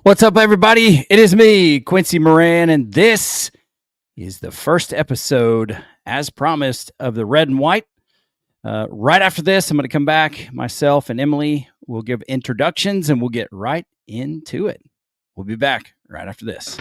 What's up, everybody? It is me, Quincy Moran, and this is the first episode, as promised, of the Red and White. Right after this, I'm going to come back. Myself and Emili will give introductions, and we'll get right into it. We'll be back right after this.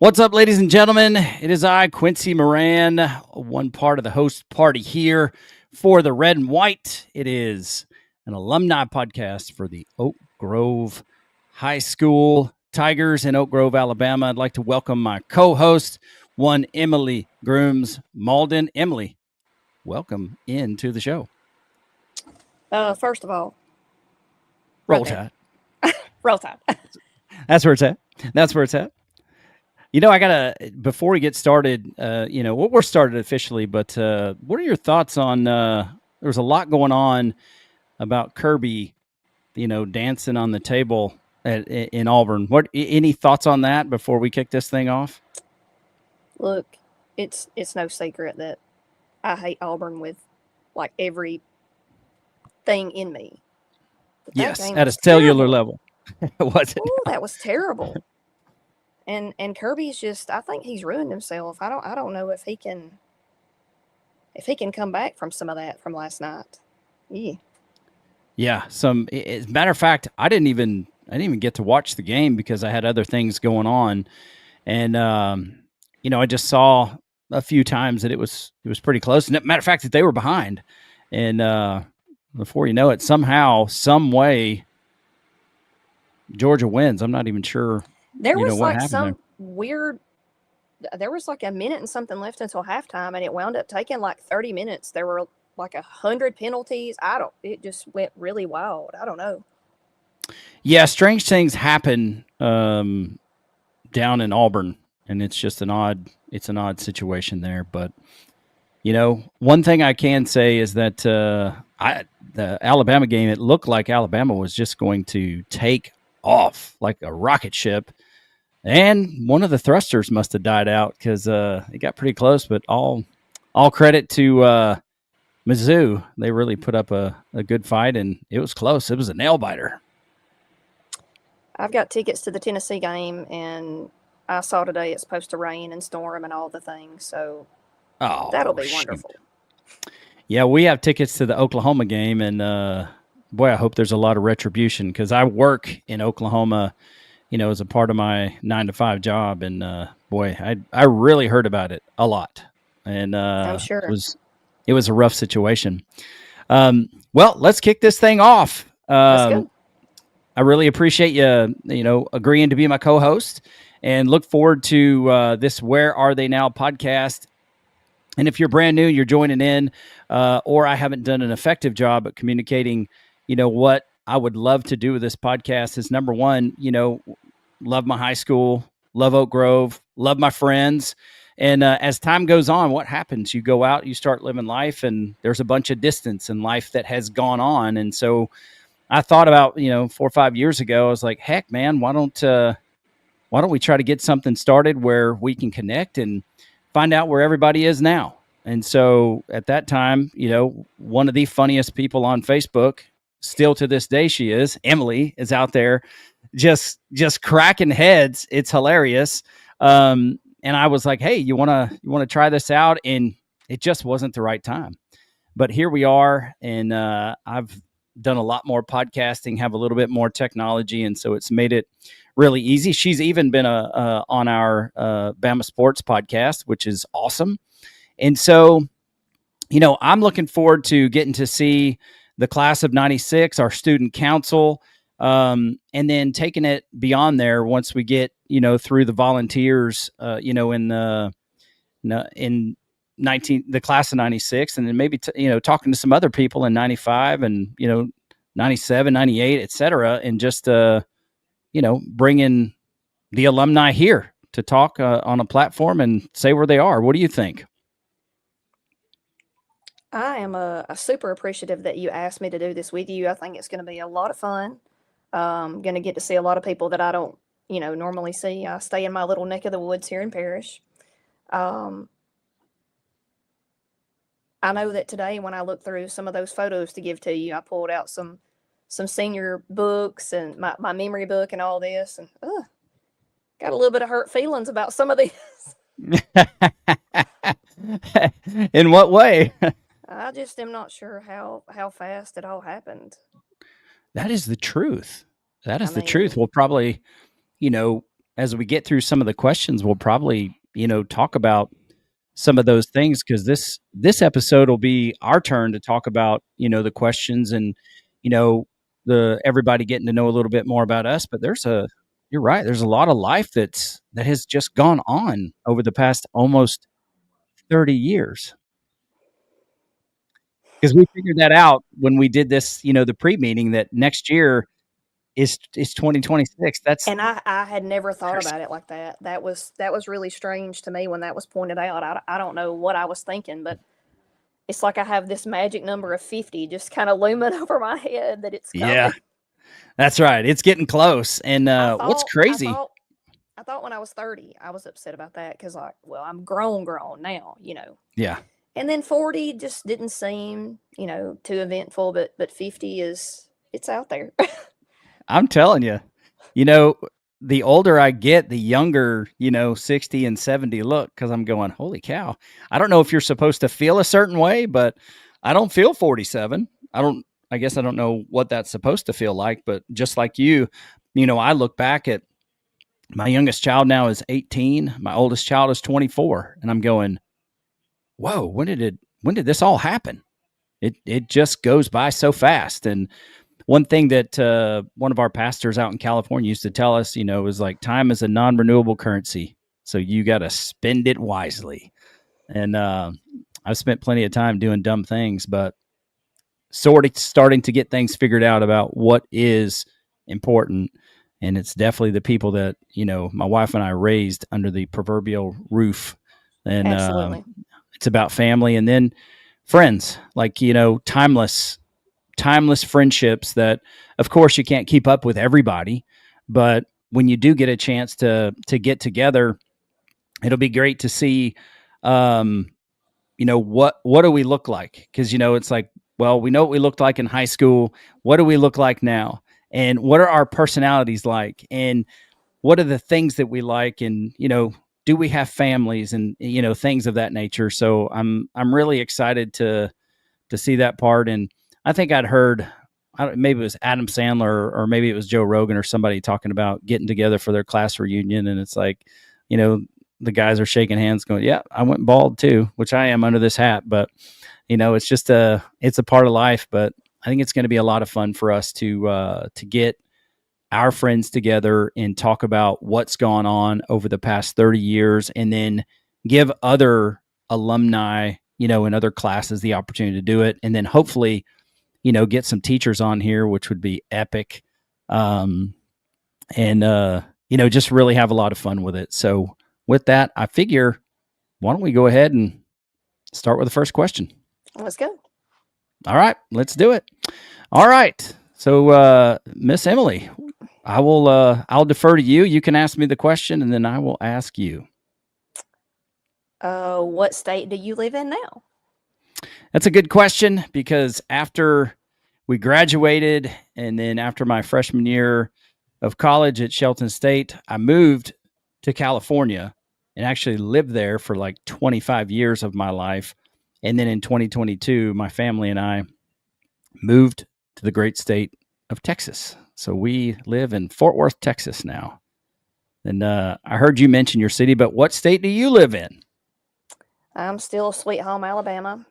What's up, ladies and gentlemen? It is I, Quincy Moran, one part of the host party here for the Red and White. It is an alumni podcast for the Oak Grove High School Tigers in Oak Grove, Alabama. I'd like to welcome my co-host, one Emili Grooms, Maulding. Emili, welcome into the show. First of all, Roll Tide. Roll Tide. That's where it's at. That's where it's at. You know, before we get started, we're started officially, but what are your thoughts on, there's a lot going on about Kirby, dancing on the table in Auburn. Any thoughts on that before we kick this thing off? Look, it's no secret that I hate Auburn with like everything in me. Yes, at a cellular level. Was it? Ooh, that was terrible. And Kirby's I think he's ruined himself. I don't know if he can come back from some of that from last night. Yeah. Yeah. As a matter of fact, I didn't even get to watch the game because I had other things going on. And I just saw a few times that it was pretty close. And matter of fact, that they were behind. And before you know it, somehow, some way, Georgia wins. I'm not even sure. There was like some weird, there was like a minute and something left until halftime, and it wound up taking like 30 minutes. There were like 100 penalties. It just went really wild. I don't know. Yeah, strange things happen down in Auburn, and it's just an odd situation there. But, one thing I can say is that the Alabama game, it looked like Alabama was just going to take off like a rocket ship. And one of the thrusters must have died out because it got pretty close. But all credit to Mizzou. They really put up a good fight, and it was close. It was a nail biter. I've got tickets to the Tennessee game, and I saw today it's supposed to rain and storm and all the things. So that'll be wonderful. Yeah, we have tickets to the Oklahoma game, and boy, I hope there's a lot of retribution because I work in Oklahoma, as a part of my 9-to-5 job. And boy, I really heard about it a lot. And I'm sure it was a rough situation. Well, let's kick this thing off. Let's go. I really appreciate you, agreeing to be my co-host, and look forward to this Where Are They Now podcast. And if you're brand new, you're joining in, or I haven't done an effective job at communicating, what I would love to do with this podcast is, number one, love my high school, love Oak Grove, love my friends. And as time goes on, what happens? You go out, you start living life, and there's a bunch of distance in life that has gone on. And so I thought about, 4 or 5 years ago, I was like, heck, man, why don't we try to get something started where we can connect and find out where everybody is now? And so at that time, one of the funniest people on Facebook, still to this day she is, Emili, is out there just cracking heads. It's hilarious. And I was like, hey, you want to try this out? And it just wasn't the right time. But here we are, and I've done a lot more podcasting, have a little bit more technology, and so it's made it really easy. She's even been on our Bama Sports podcast, which is awesome. And so, I'm looking forward to getting to see the class of 96, our student council, And then taking it beyond there once we get, through the volunteers, in the class of 96, and then maybe, talking to some other people in 95 and, 97, 98, et cetera. And just, bringing the alumni here to talk on a platform and say where they are. What do you think? I am a super appreciative that you asked me to do this with you. I think it's going to be a lot of fun. Going to get to see a lot of people that I don't, normally see. I stay in my little neck of the woods here in Parrish. Um, I know that today when I looked through some of those photos to give to you, I pulled out some senior books and my memory book and all this, and got a little bit of hurt feelings about some of these. In what way? I just am not sure how fast it all happened. That is the truth. That is the truth. We'll probably, as we get through some of the questions, we'll probably, talk about some of those things, because this episode will be our turn to talk about, the questions and, the everybody getting to know a little bit more about us. But you're right. There's a lot of life that has just gone on over the past almost 30 years. Because we figured that out when we did this, the pre-meeting, that next year is 2026. And I had never thought about it like that. That was really strange to me when that was pointed out. I don't know what I was thinking, but it's like I have this magic number of 50 just kind of looming over my head that it's coming. Yeah, that's right. It's getting close. And what's crazy? I thought when I was 30, I was upset about that because, I'm grown now, Yeah. And then 40 just didn't seem, too eventful, but 50 it's out there. I'm telling you, the older I get, the younger, 60 and 70 look, because I'm going, holy cow. I don't know if you're supposed to feel a certain way, but I don't feel 47. I guess I don't know what that's supposed to feel like, but just like you, I look back at my youngest child now is 18. My oldest child is 24. And I'm going, whoa, when did this all happen? It just goes by so fast. And one thing that one of our pastors out in California used to tell us, was like, time is a non-renewable currency. So you got to spend it wisely. And I've spent plenty of time doing dumb things, but sort of starting to get things figured out about what is important. And it's definitely the people that, my wife and I raised under the proverbial roof. And Absolutely. It's about family, and then friends, like, timeless friendships that, of course, you can't keep up with everybody. But when you do get a chance to get together, it'll be great to see, what do we look like? Because, it's like, well, we know what we looked like in high school. What do we look like now? And what are our personalities like? And what are the things that we like? And, do we have families and, things of that nature? So I'm really excited to see that part. And I think I'd heard, maybe it was Adam Sandler or maybe it was Joe Rogan or somebody talking about getting together for their class reunion. And it's like, the guys are shaking hands going, yeah, I went bald too, which I am under this hat. But, it's just it's a part of life. But I think it's going to be a lot of fun for us to get our friends together and talk about what's gone on over the past 30 years, and then give other alumni, in other classes the opportunity to do it. And then hopefully, get some teachers on here, which would be epic. And just really have a lot of fun with it. So with that, I figure, why don't we go ahead and start with the first question? Let's go. All right, let's do it. All right. So, Miss Emily, I'll defer to you. You can ask me the question, and then I will ask you. What state do you live in now? That's a good question, because after we graduated, and then after my freshman year of college at Shelton State, I moved to California and actually lived there for like 25 years of my life. And then in 2022, my family and I moved to the great state of Texas. So we live in Fort Worth, Texas now. And I heard you mention your city, but what state do you live in? I'm still Sweet Home, Alabama.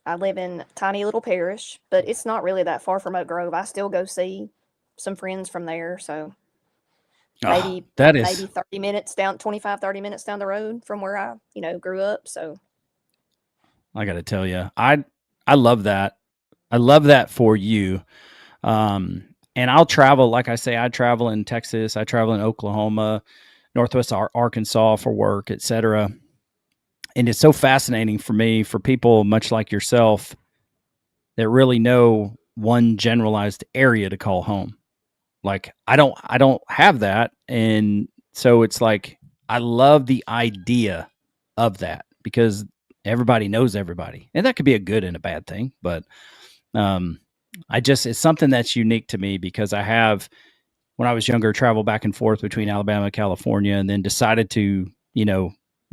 I live in tiny little Parrish, but it's not really that far from Oak Grove. I still go see some friends from there. So Oh, maybe 30 minutes down, 25, 30 minutes down the road from where I, grew up. So I got to tell you, I love that. I love that for you. And I'll travel, like I say, I travel in Texas, I travel in Oklahoma, Northwest Arkansas for work, etc. And it's so fascinating for me, for people much like yourself that really know one generalized area to call home. Like I don't have that, and so it's like I love the idea of that because everybody knows everybody, and that could be a good and a bad thing. But um, it's something that's unique to me because I have, when I was younger, traveled back and forth between Alabama and California, and then decided to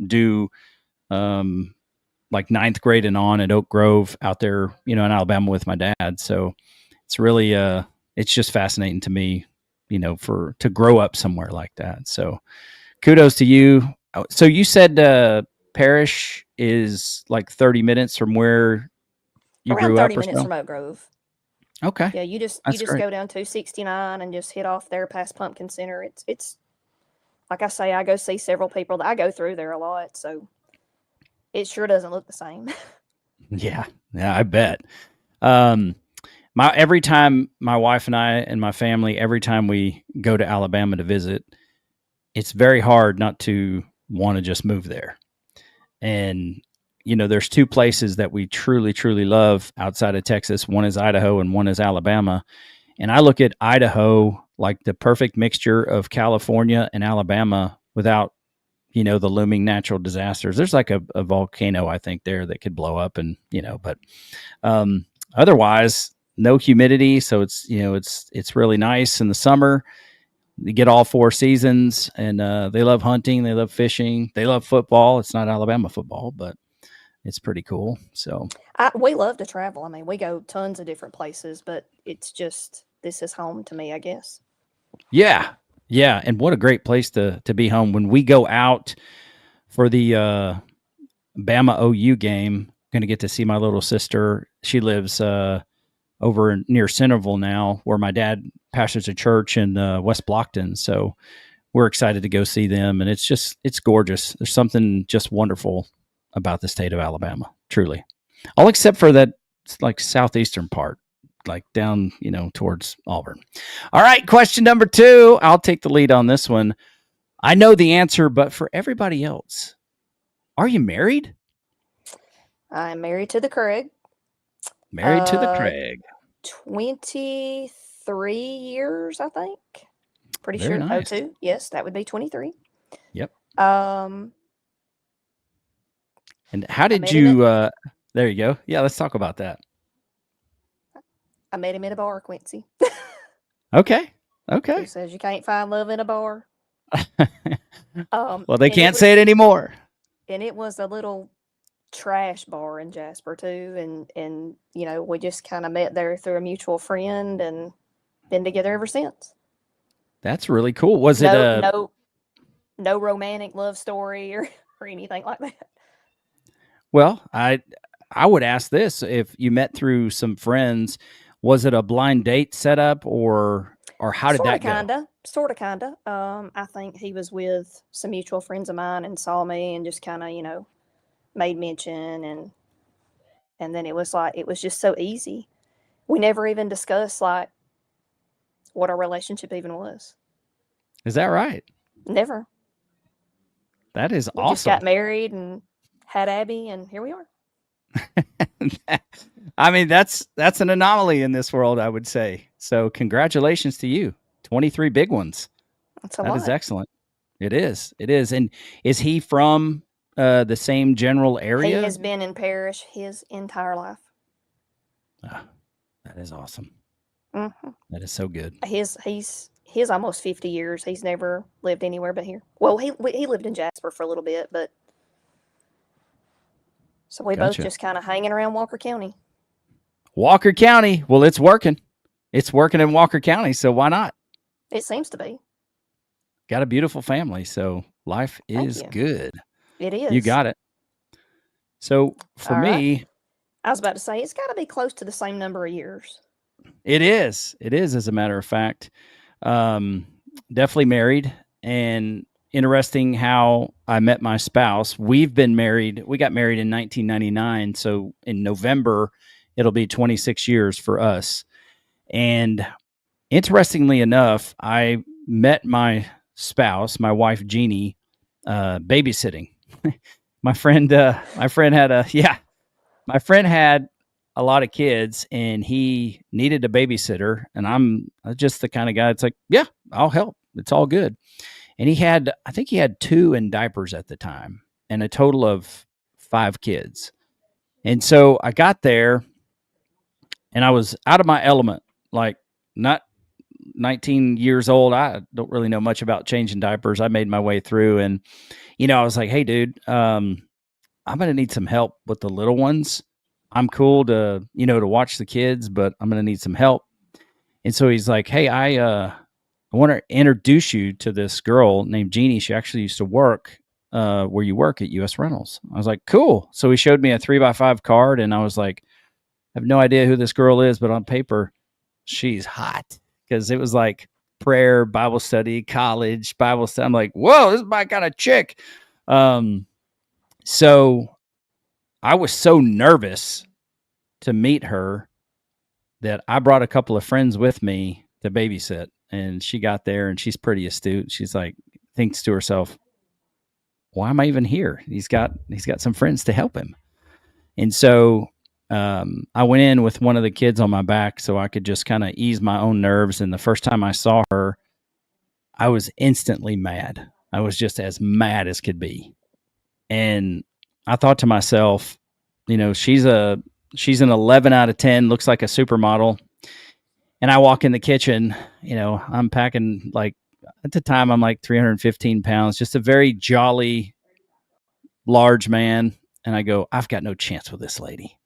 do um, like ninth grade and on at Oak Grove out there, in Alabama with my dad. So it's really it's just fascinating to me, to grow up somewhere like that. So kudos to you. So you said Parrish is like 30 minutes from where you around grew 30 up or minutes so? from Oak Grove. Okay. Yeah, you That's just great. go down 269 and just hit off there past Pumpkin Center. It's like I say, I go see several people that I go through there a lot, so it sure doesn't look the same. Yeah. Yeah, I bet. Um, every time my wife and I and my family, every time we go to Alabama to visit, it's very hard not to want to just move there. And there's two places that we truly, truly love outside of Texas. One is Idaho and one is Alabama. And I look at Idaho like the perfect mixture of California and Alabama without, the looming natural disasters. There's like a volcano, I think, there that could blow up and, but otherwise, no humidity. So it's really nice in the summer. You get all four seasons, and they love hunting, they love fishing, they love football. It's not Alabama football, but it's pretty cool. So We love to travel. I mean, we go tons of different places, but it's just this is home to me, I guess. yeah, yeah, and what a great place to be home. When we go out for the Bama OU game, going to get to see my little sister. She lives over near Centerville now, where my dad pastors a church in West Blockton. So we're excited to go see them, and it's gorgeous. There's something just wonderful about the state of Alabama, truly. All except for that like southeastern part, like down, towards Auburn. All right, question number 2. I'll take the lead on this one. I know the answer, but for everybody else, are you married? I'm married to the Craig. Married to the Craig. 23 years, I think. Pretty Very sure. nice. 02. Yes, that would be 23. Yep. Um, And how did you? There you go. Yeah, let's talk about that. I met him at a bar, Quincy. Okay. Okay. Who says you can't find love in a bar? Well, they can't say it anymore. And it was a little trash bar in Jasper too, and we just kind of met there through a mutual friend and been together ever since. That's really cool. Was it no romantic love story or anything like that? Well, I would ask this: if you met through some friends, was it a blind date setup or how did that go? Sort of, kinda. I think he was with some mutual friends of mine and saw me and just kind of, made mention, and then it was just so easy. We never even discussed like what our relationship even was. Is that right? Never. That is we awesome. We just got married and had Abby, and here we are. I mean, that's an anomaly in this world, I would say. So congratulations to you. 23 big ones. That's a lot. That is excellent. It is. It is. And is he from the same general area? He has been in Parrish his entire life. Oh, that is awesome. Mm-hmm. That is so good. He's almost 50 years. He's never lived anywhere but here. Well, he lived in Jasper for a little bit, but so we both just kind of hanging around Walker County. Walker County. Well, it's working. It's working in Walker County, so why not? It seems to be. Got a beautiful family, so life is good. It is. You got it. So for me, I was about to say it's got to be close to the same number of years. It is. It is, as a matter of fact. Um, Definitely married, and interesting how I met my spouse. We've been married. We got married in 1999, so in November it'll be 26 years for us. And interestingly enough, I met my spouse, my wife Jeannie, babysitting. My friend had a yeah, my friend had a lot of kids and he needed a babysitter, and I'm just the kind of guy that's like, yeah, I'll help. It's all good. And I think he had two in diapers at the time and a total of five kids. And so I got there and I was out of my element, like not 19 years old. I don't really know much about changing diapers. I made my way through and, I was like, hey, dude, I'm going to need some help with the little ones. I'm cool to watch the kids, but I'm going to need some help. And so he's like, hey, I want to introduce you to this girl named Jeannie. She actually used to work where you work at US Rentals. I was like, cool. So he showed me a 3x5 card and I was like, I have no idea who this girl is, but on paper, she's hot because it was like prayer, Bible study, college, Bible study. I'm like, whoa, this is my kind of chick. So I was so nervous to meet her that I brought a couple of friends with me to babysit. And she got there and she's pretty astute. She's like, thinks to herself, why am I even here? He's got some friends to help him. And so I went in with one of the kids on my back so I could just kind of ease my own nerves. And the first time I saw her, I was instantly mad. I was just as mad as could be. And I thought to myself, she's an 11 out of 10, looks like a supermodel. And I walk in the kitchen, I'm packing like, at the time I'm like 315 pounds, just a very jolly, large man. And I go, I've got no chance with this lady.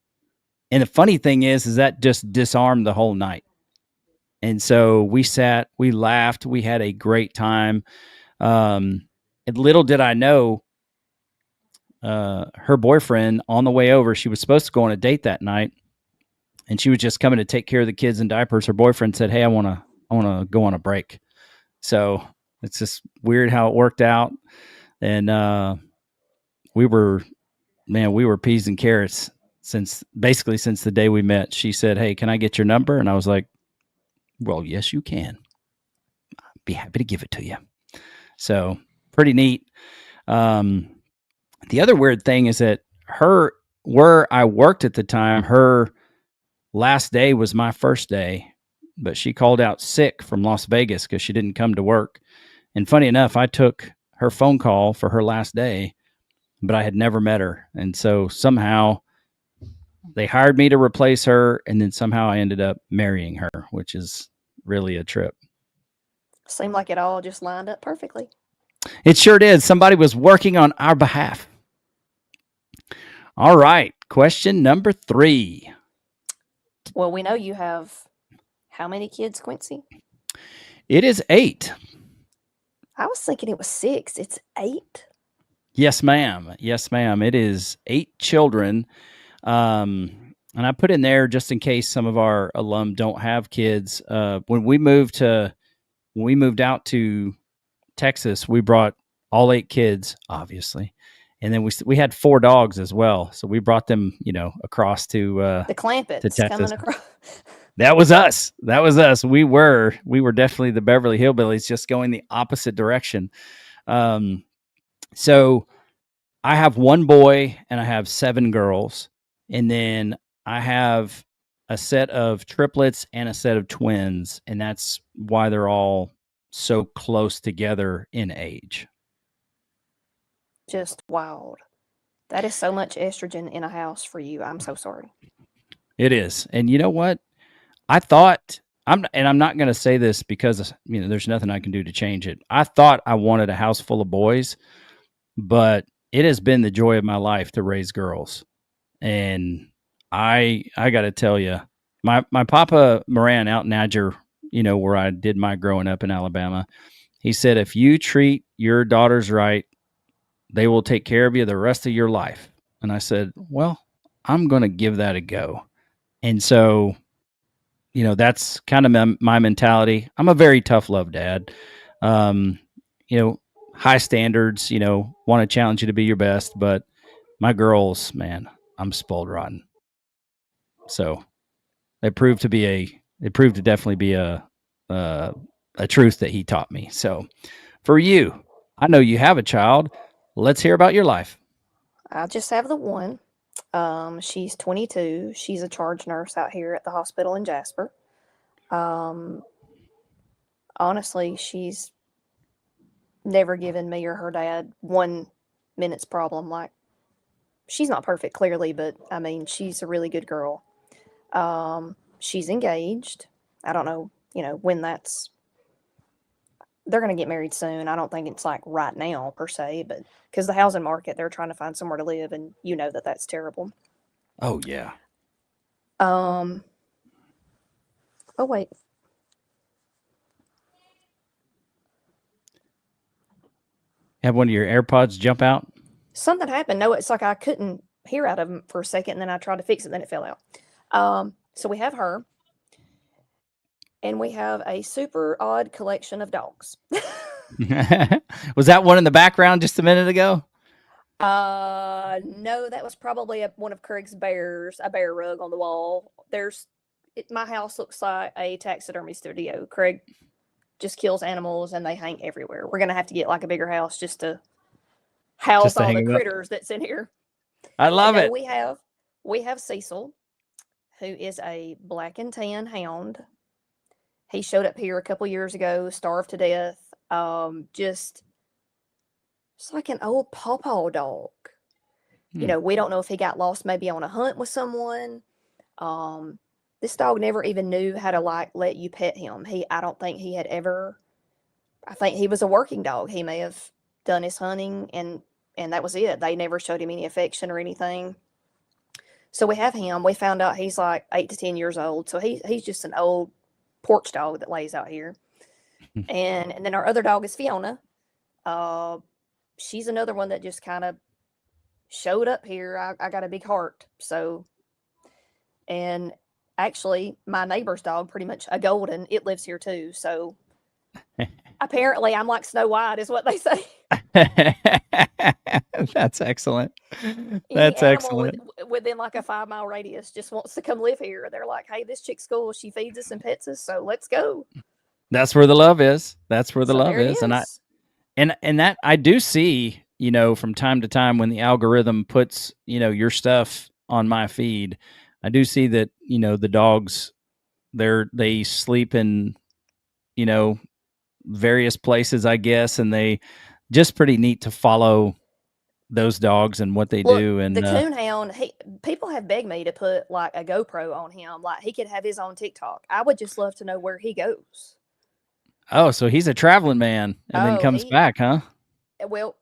And the funny thing is that just disarmed the whole night. And so we sat, we laughed, we had a great time. And little did I know, her boyfriend on the way over, she was supposed to go on a date that night. And she was just coming to take care of the kids in diapers. Her boyfriend said, hey, I want to go on a break. So it's just weird how it worked out. And we were peas and carrots since the day we met. She said, hey, can I get your number? And I was like, well, yes, you can. I'd be happy to give it to you. So pretty neat. The other weird thing is that where I worked at the time, her last day was my first day, but she called out sick from Las Vegas because she didn't come to work. And funny enough, I took her phone call for her last day, but I had never met her. And so somehow they hired me to replace her. And then somehow I ended up marrying her, which is really a trip. Seemed like it all just lined up perfectly. It sure did. Somebody was working on our behalf. All right. Question number 3. Well, we know you have how many kids, Quincy? It is 8. I was thinking it was 6. It's 8. Yes, ma'am. Yes, ma'am. It is 8 children. And I put in there just in case some of our alum don't have kids. When we moved out to Texas, we brought all 8 kids, obviously. And then we had 4 dogs as well. So we brought them, across to the Clampets to Texas. Coming across. That was us. We were definitely the Beverly Hillbillies, just going the opposite direction. So I have 1 boy and I have 7 girls. And then I have a set of triplets and a set of twins. And that's why they're all so close together in age. Just wild. That is so much estrogen in a house for you. I'm so sorry. It is. And you know what? I thought, I'm not going to say this because, there's nothing I can do to change it. I thought I wanted a house full of boys, but it has been the joy of my life to raise girls. And I got to tell you, my papa Moran out in Niger, where I did my growing up in Alabama, he said, if you treat your daughters right, they will take care of you the rest of your life. And I said, well, I'm going to give that a go. And so, that's kind of my mentality. I'm a very tough love dad. Um, high standards, want to challenge you to be your best, but my girls, man, I'm spoiled rotten. So it proved to definitely be a truth that he taught me. So for you, I know you have a child. Let's hear about your life. I just have the one. She's 22. She's a charge nurse out here at the hospital in Jasper. Honestly, she's never given me or her dad 1 minute's problem. Like, she's not perfect, clearly, but I mean, she's a really good girl. She's engaged. I don't know, when they're going to get married soon. I don't think it's like right now per se, but because the housing market, they're trying to find somewhere to live, and that's terrible. Oh yeah. Oh wait. Have one of your AirPods jump out? Something happened. No, it's like I couldn't hear out of them for a second, and then I tried to fix it, and then it fell out. So we have her, and we have a super odd collection of dogs. Was that one in the background just a minute ago? No, that was probably one of Craig's bears, a bear rug on the wall. My house looks like a taxidermy studio. Craig just kills animals and they hang everywhere. We're going to have to get like a bigger house just to house all the critters that's in here. I love it. We have Cecil, who is a black and tan hound. He showed up here a couple years ago, starved to death. It's like an old pawpaw dog. We don't know if he got lost maybe on a hunt with someone. This dog never even knew how to let you pet him. I don't think he had ever. I think he was a working dog. He may have done his hunting and that was it. They never showed him any affection or anything. So we have him. We found out he's like 8 to 10 years old. So he's just an old porch dog that lays out here. and then our other dog is Fiona. She's another one that just kind of showed up here. I got a big heart. So, and actually my neighbor's dog, pretty much a golden, it lives here too. So apparently I'm like Snow White is what they say. That's excellent. That's excellent. Within like a 5-mile radius just wants to come live here. They're like, hey, this chick's cool. She feeds us and pets us. So let's go. That's where the love is. That's where the love is. And that I do see, from time to time when the algorithm puts, your stuff on my feed, I do see that, the dogs, they sleep in, various places, I guess, and they just pretty neat to follow those dogs and what they do. And the coonhound, people have begged me to put like a GoPro on him, like he could have his own TikTok. I would just love to know where he goes. Oh, so he's a traveling man and then comes back, huh? Well,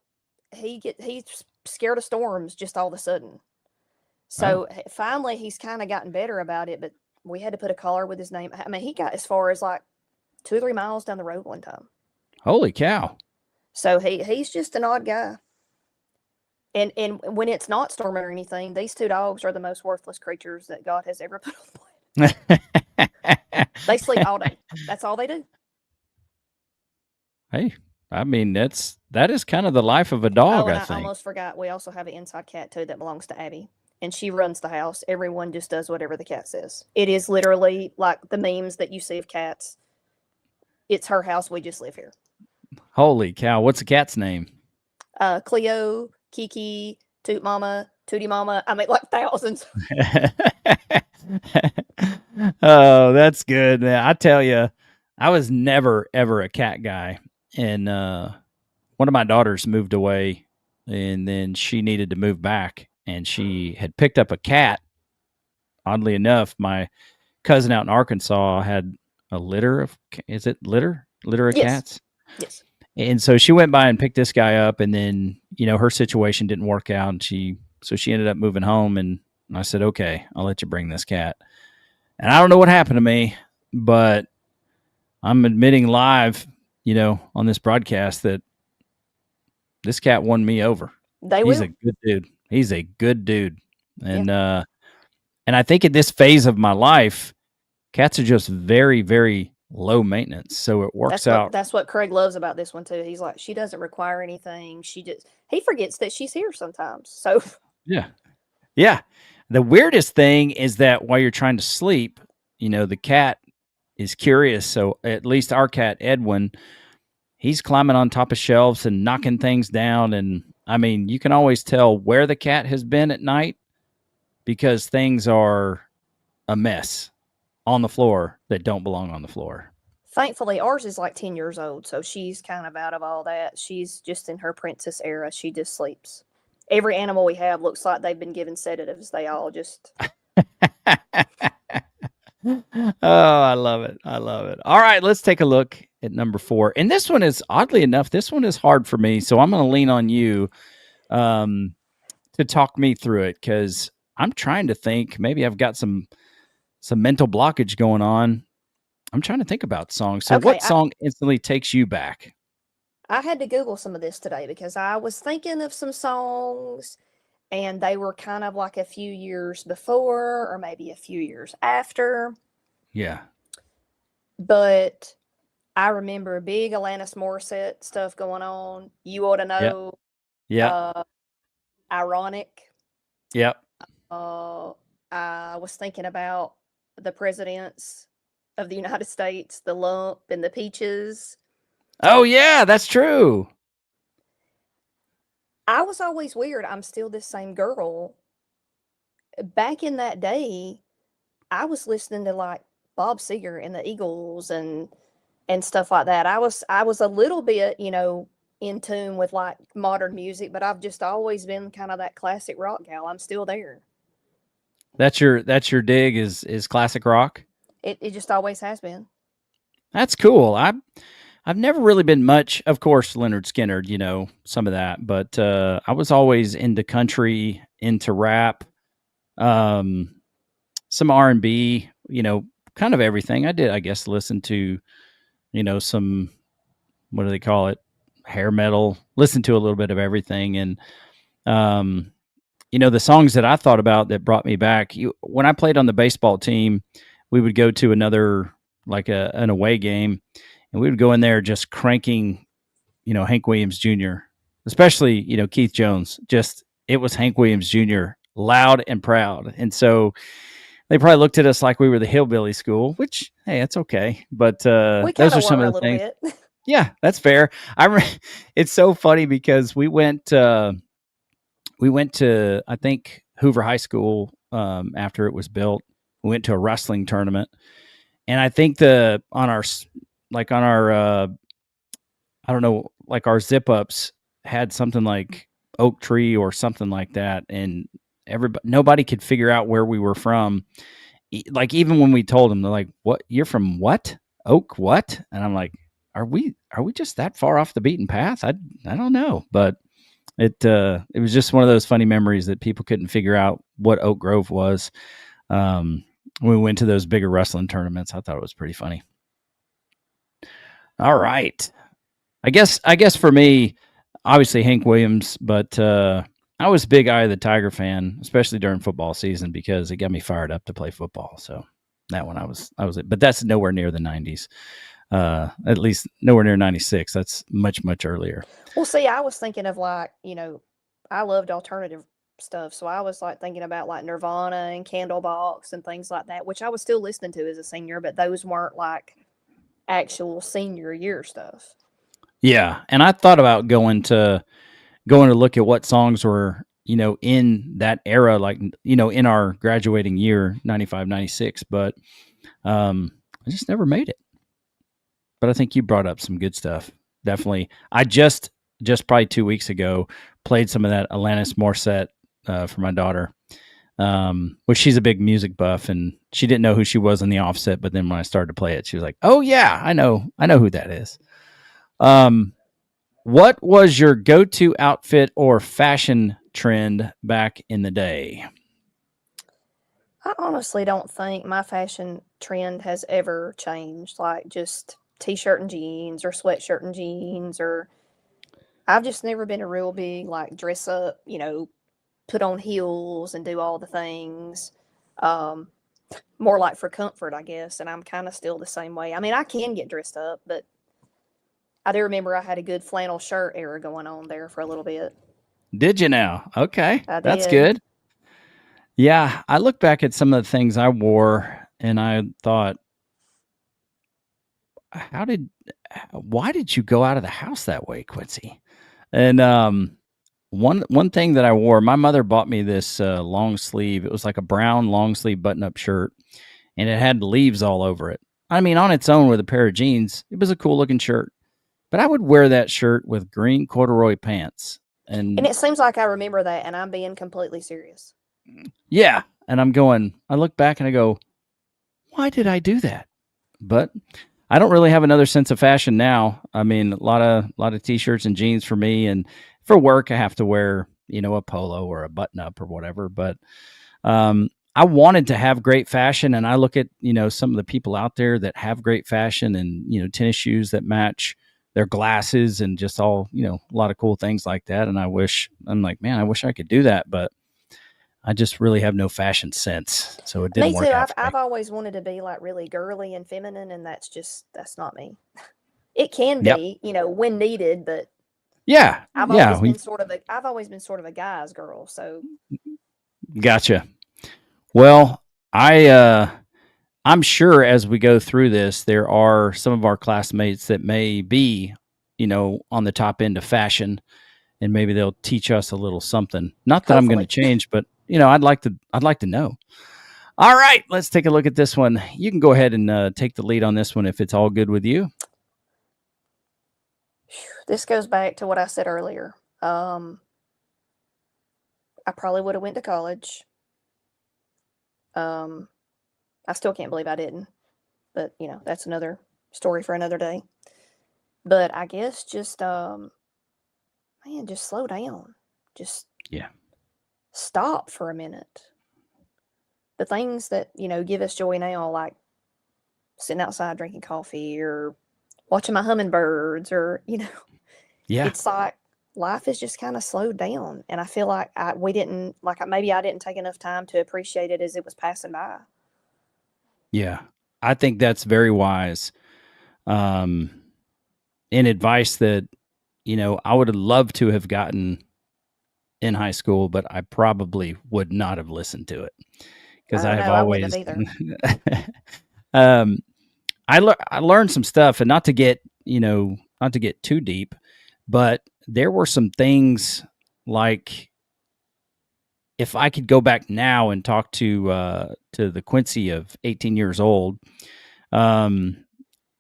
he's scared of storms just all of a sudden. So finally he's kind of gotten better about it, but we had to put a collar with his name. I mean, he got as far as like 2 or 3 miles down the road one time. Holy cow. So he's just an odd guy. And when it's not storming or anything, these 2 dogs are the most worthless creatures that God has ever put on the planet. They sleep all day. That's all they do. Hey, I mean, that is kind of the life of a dog, I think. I almost forgot. We also have an inside cat too that belongs to Abby. And she runs the house. Everyone just does whatever the cat says. It is literally like the memes that you see of cats. It's her house. We just live here. Holy cow. What's the cat's name? Cleo, Kiki, Toot Mama, Tootie Mama. I mean, like thousands. Oh, that's good, man. I tell you, I was never, ever a cat guy. And one of my daughters moved away, and then she needed to move back. And she had picked up a cat. Oddly enough, my cousin out in Arkansas had a litter of, is it litter? Litter of cats? Yes. And so she went by and picked this guy up, and then, her situation didn't work out. And she ended up moving home, and I said, okay, I'll let you bring this cat. And I don't know what happened to me, but I'm admitting live, on this broadcast that this cat won me over. He's a good dude. He's a good dude. And, and I think at this phase of my life, Cats are just very, very low maintenance. So it works out. That's what Craig loves about this one too. He's like, she doesn't require anything. He forgets that she's here sometimes. So Yeah. Yeah. The weirdest thing is that while you're trying to sleep, the cat is curious. So at least our cat, Edwin, he's climbing on top of shelves and knocking things down. And I mean, you can always tell where the cat has been at night because things are a mess on the floor that don't belong on the floor. thankfully, ours is like 10 years old. So she's kind of out of all that. She's just in her princess era. She just sleeps. Every animal we have looks like they've been given sedatives. They all just. Oh, I love it. I love it. All right, let's take a look at number 4. And this one is, oddly enough, this one is hard for me. So I'm going to lean on you to talk me through it because I'm trying to think. Maybe I've got some mental blockage going on. I'm trying to think about songs. So what song instantly takes you back? I had to Google some of this today because I was thinking of some songs and they were kind of like a few years before or maybe a few years after. Yeah. But I remember big Alanis Morissette stuff going on. You Ought to Know. Yeah. Ironic. Yep. I was thinking about the presidents of the United States, the Lump and the Peaches. Oh, yeah, that's true. I was always weird. I'm still this same girl. Back in that day, I was listening to like Bob Seger and the Eagles and stuff like that. I was a little bit, in tune with like modern music, but I've just always been kind of that classic rock gal. I'm still there. That's your dig is classic rock? It just always has been. That's cool. I've never really been much, of course, Leonard Skinner, some of that, but I was always into country, into rap, some R&B, kind of everything. I did, I guess, listen to, some, what do they call it? Hair metal, listen to a little bit of everything. And, the songs that I thought about that brought me back, when I played on the baseball team, we would go to another, like an away game, and we would go in there just cranking, Hank Williams Jr., especially, Keith Jones. Just, it was Hank Williams Jr., loud and proud. And so they probably looked at us like we were the hillbilly school, which, hey, that's okay. But those are some of the things. Yeah, that's fair. It's so funny because we went to, I think, Hoover High School after it was built. We went to a wrestling tournament. And I think on our I don't know, like our zip ups had something like Oak Tree or something like that, and nobody could figure out where we were from. Like, even when we told them, they're like, "What? You're from what? Oak what?" And I'm like, "Are we just that far off the beaten path? I don't know." But it was just one of those funny memories that people couldn't figure out what Oak Grove was. When we went to those bigger wrestling tournaments, I thought it was pretty funny. All right. I guess for me, obviously Hank Williams, but I was a big Eye of the Tiger fan, especially during football season, because it got me fired up to play football. So that one I was it. But that's nowhere near the 90s. At least nowhere near 96. That's much, much earlier. Well, see, I was thinking of like, I loved alternative stuff. So I was like thinking about like Nirvana and Candlebox and things like that, which I was still listening to as a senior, but those weren't like actual senior year stuff. Yeah. And I thought about going to look at what songs were, in that era, like, in our graduating year, 95, 96, but I just never made it. But I think you brought up some good stuff. Definitely. I just probably 2 weeks ago played some of that Alanis Morissette for my daughter, which she's a big music buff, and she didn't know who she was in the Offset. But then when I started to play it, she was like, "Oh yeah, I know who that is." What was your go-to outfit or fashion trend back in the day? I honestly don't think my fashion trend has ever changed. Like just t-shirt and jeans or sweatshirt and jeans, or I've just never been a real big like dress up, put on heels and do all the things. more like for comfort, I guess. And I'm kind of still the same way. I mean, I can get dressed up, but I do remember I had a good flannel shirt era going on there for a little bit. Did you now? Okay, I that's did. good. Yeah, I look back at some of the things I wore and I thought, how did, why did you go out of the house that way, Quincy? And one thing that I wore, my mother bought me this long sleeve. It was like a brown long sleeve button up shirt, and it had leaves all over it. I mean, on its own with a pair of jeans, it was a cool looking shirt. But I would wear that shirt with green corduroy pants, And and it seems like I remember that, and I'm being completely serious. yeah, and I'm going. I look back and I go, why did I do that? But I don't really have another sense of fashion now. I mean, a lot of t-shirts and jeans for me, and for work I have to wear, a polo or a button up or whatever. But I wanted to have great fashion, and I look at some of the people out there that have great fashion, and tennis shoes that match their glasses, and just all a lot of cool things like that. And I'm like, man, I wish I could do that, but I just really have no fashion sense, so it didn't Me too. work out for me. I've always wanted to be like really girly and feminine, and that's not me. It can Yep. be, when needed, but Yeah. I've Yeah. always been sort of a guy's girl. So Gotcha. Well, I'm sure as we go through this, there are some of our classmates that may be, on the top end of fashion, and maybe they'll teach us a little something. Not that I'm going to hopefully. change, but I'd like to know. All right, let's take a look at this one. You can go ahead and take the lead on this one if it's all good with you. This goes back to what I said earlier. I probably would have went to college. I still can't believe I didn't, but that's another story for another day. But I guess just man, just slow down. Just stop for a minute. The things that give us joy now, like sitting outside drinking coffee or watching my hummingbirds, or it's like life is just kind of slowed down, and I feel like maybe I didn't take enough time to appreciate it as it was passing by. Yeah, I think that's very wise. In advice that I would have loved to have gotten in high school, but I probably would not have listened to it because I have wouldn't always. have either. I learned some stuff, and not to get too deep, but there were some things like, if I could go back now and talk to the Quincy of 18 years old, the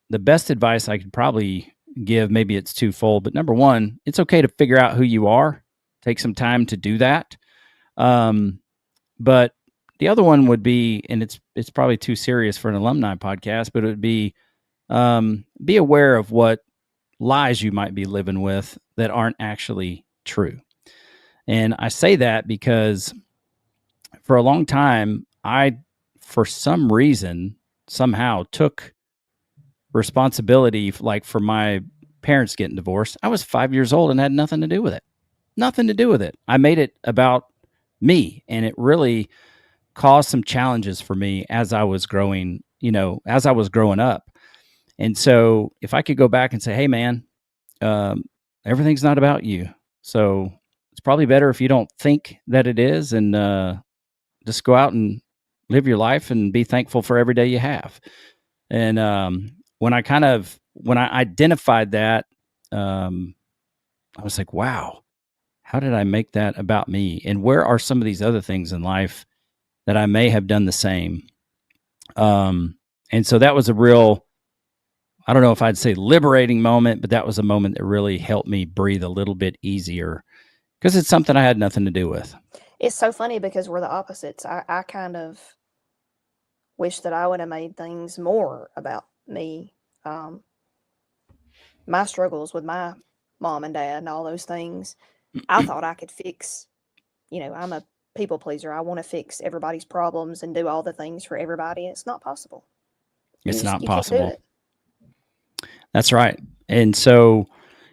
best advice I could probably give, maybe it's twofold, but number one, it's okay to figure out who you are. Take some time to do that. But the other one would be, and it's probably too serious for an alumni podcast, but it would be aware of what lies you might be living with that aren't actually true. And I say that because for a long time, I, for some reason, somehow took responsibility, like for my parents getting divorced. I was 5 years old and had nothing to do with it. Nothing to do with it. I made it about me, and it really caused some challenges for me as I was growing up. And so if I could go back and say, hey, man, everything's not about you. So it's probably better if you don't think that it is, and just go out and live your life and be thankful for every day you have. And when I identified that, I was like, wow, how did I make that about me? And where are some of these other things in life that I may have done the same? And so that was a real, I don't know if I'd say liberating moment, but that was a moment that really helped me breathe a little bit easier, because it's something I had nothing to do with. It's so funny because we're the opposites. I kind of wish that I would have made things more about me. My struggles with my mom and dad and all those things, I thought I could fix. I'm a people pleaser. I want to fix everybody's problems and do all the things for everybody. It's not possible. It's not you possible. Can't do it. That's right. And so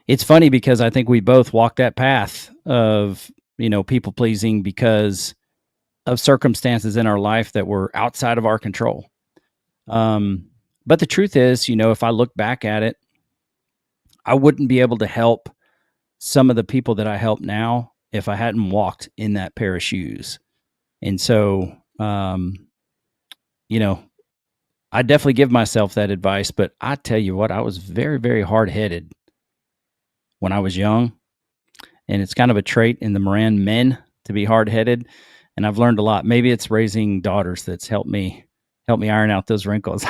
it's funny because I think we both walk that path of, people pleasing, because of circumstances in our life that were outside of our control. But the truth is, if I look back at it, I wouldn't be able to help some of the people that I help now if I hadn't walked in that pair of shoes. And so, I definitely give myself that advice, but I tell you what, I was very, very hard headed when I was young. And it's kind of a trait in the Moran men to be hard headed. And I've learned a lot. Maybe it's raising daughters that's helped me iron out those wrinkles.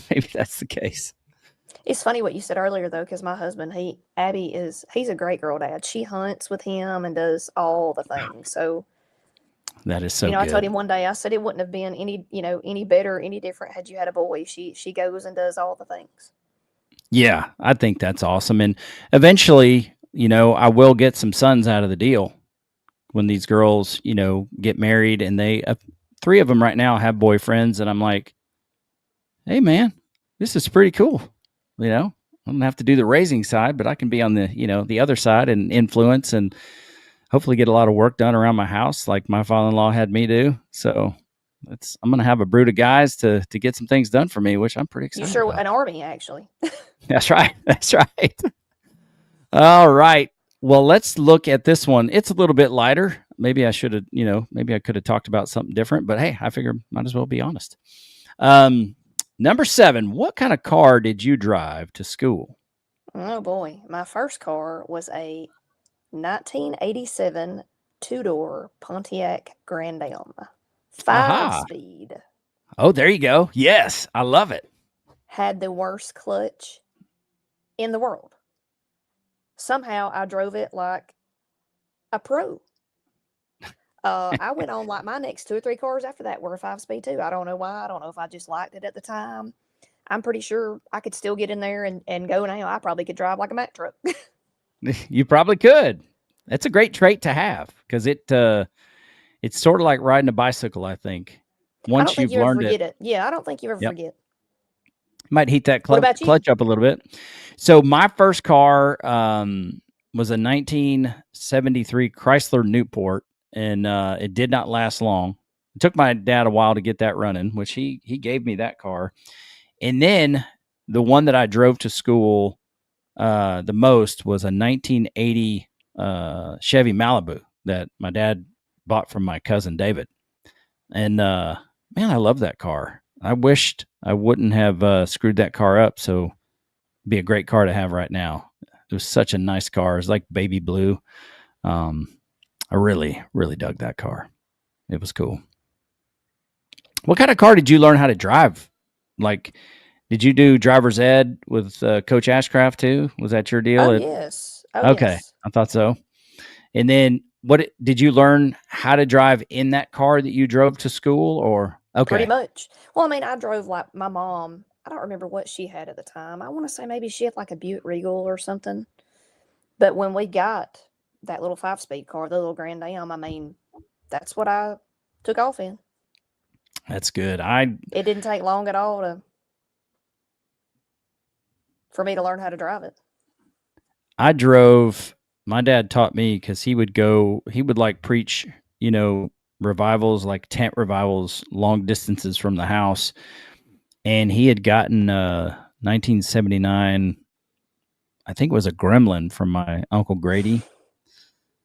Maybe that's the case. It's funny what you said earlier, though, because my husband, he's a great girl dad. She hunts with him and does all the things. So that is so good. I told him one day, I said it wouldn't have been any better, any different had you had a boy. She goes and does all the things. Yeah, I think that's awesome. And eventually, I will get some sons out of the deal when these girls, get married, and they 3 of them right now have boyfriends, and I'm like, hey man, this is pretty cool. I don't have to do the raising side, but I can be on the, the other side and influence and hopefully get a lot of work done around my house like my father-in-law had me do. So I'm going to have a brood of guys to get some things done for me, which I'm pretty excited about. An army, actually. That's right. That's right. All right. Well, let's look at this one. It's a little bit lighter. Maybe I should have, maybe I could have talked about something different, but hey, I figured might as well be honest. Number 7, what kind of car did you drive to school? Oh boy. My first car was a 1987 2-door Pontiac Grand Am. 5-speed. Oh, there you go. Yes, I love it. Had the worst clutch in the world. Somehow I drove it like a pro. I went on like my next 2 or 3 cars after that were a 5-speed too. I don't know why. I don't know if I just liked it at the time. I'm pretty sure I could still get in there and go now. I probably could drive like a Mack truck. You probably could. That's a great trait to have because it's sort of like riding a bicycle, I think. Once you've learned it. Yeah, I don't think you ever forget. Might heat that clutch up a little bit. So my first car was a 1973 Chrysler Newport, and it did not last long. It took my dad a while to get that running, which he gave me that car. And then the one that I drove to school the most was a 1980 Chevy Malibu that my dad bought from my cousin David. And man, I love that car. I wished I wouldn't have screwed that car up. So it'd be a great car to have right now. It was such a nice car. It was like baby blue. I really, really dug that car. It was cool. What kind of car did you learn how to drive? Like, did you do driver's ed with Coach Ashcraft too? Was that your deal? Yes. Okay. Yes. I thought so. And then did you learn how to drive in that car that you drove to school or? Okay. Pretty much. Well, I mean, I drove like my mom. I don't remember what she had at the time. I want to say maybe she had like a Buick Regal or something. But when we got that little 5-speed car, the little Grand Am, I mean, that's what I took off in. That's good. It didn't take long at all for me to learn how to drive it. My dad taught me because he would like preach, revivals, like tent revivals, long distances from the house. And he had gotten 1979, I think it was a Gremlin from my Uncle Grady.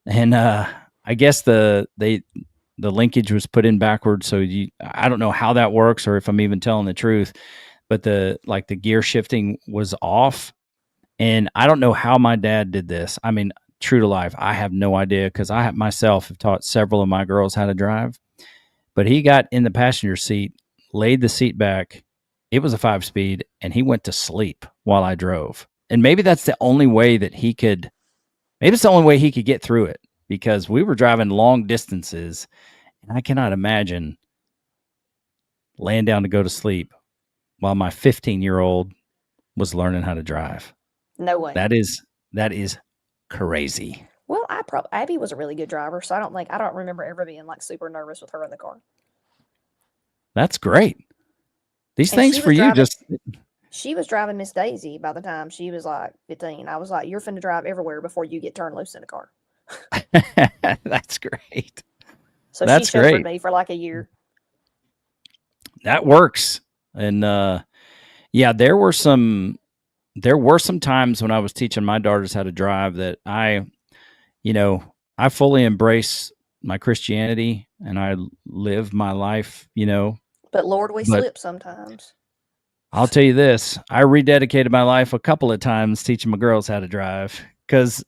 And I guess the linkage was put in backwards. So I don't know how that works or if I'm even telling the truth, but the gear shifting was off. And I don't know how my dad did this. I mean, true to life, I have no idea because I myself have taught several of my girls how to drive. But he got in the passenger seat, laid the seat back. It was a 5-speed, and he went to sleep while I drove. And maybe that's the only way that he could get through it because we were driving long distances, and I cannot imagine laying down to go to sleep while my 15-year-old was learning how to drive. No way. That is crazy. Well, Abby was a really good driver, so I don't remember ever being like super nervous with her in the car. That's great. These things for you She was driving Miss Daisy by the time she was like 15. I was like, you're finna drive everywhere before you get turned loose in a car. That's great. So she That's chauffeured great. me for like a year. That works. And yeah, there were some times when I was teaching my daughters how to drive that I fully embrace my Christianity and I live my life, But Lord, we but slip sometimes. I'll tell you this, I rededicated my life a couple of times teaching my girls how to drive because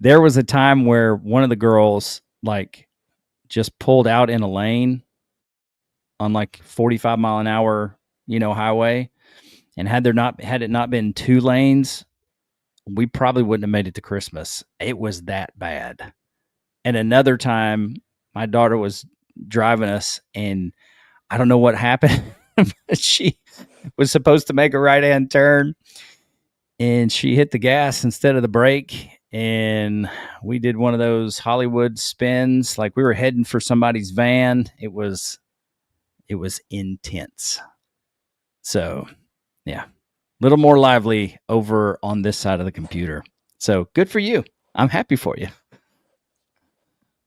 there was a time where one of the girls like just pulled out in a lane on like 45 mile an hour, highway. And had it not been 2 lanes, we probably wouldn't have made it to Christmas. It was that bad. And another time my daughter was driving us and I don't know what happened. She was supposed to make a right-hand turn and she hit the gas instead of the brake. And we did one of those Hollywood spins. Like we were heading for somebody's van. It was intense. So yeah, a little more lively over on this side of the computer. So good for you. I'm happy for you.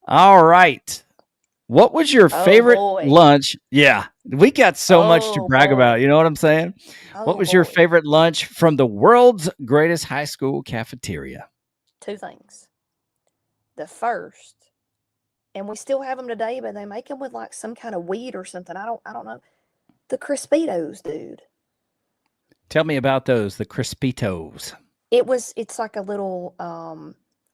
All right. What was your favorite lunch? Yeah, we got so much to brag about. You know what I'm saying? What was your favorite lunch from the world's greatest high school cafeteria? 2 things. The first, and we still have them today, but they make them with like some kind of wheat or something. I don't know. The Crispitos, dude. Tell me about those, the Crispitos. It's like a little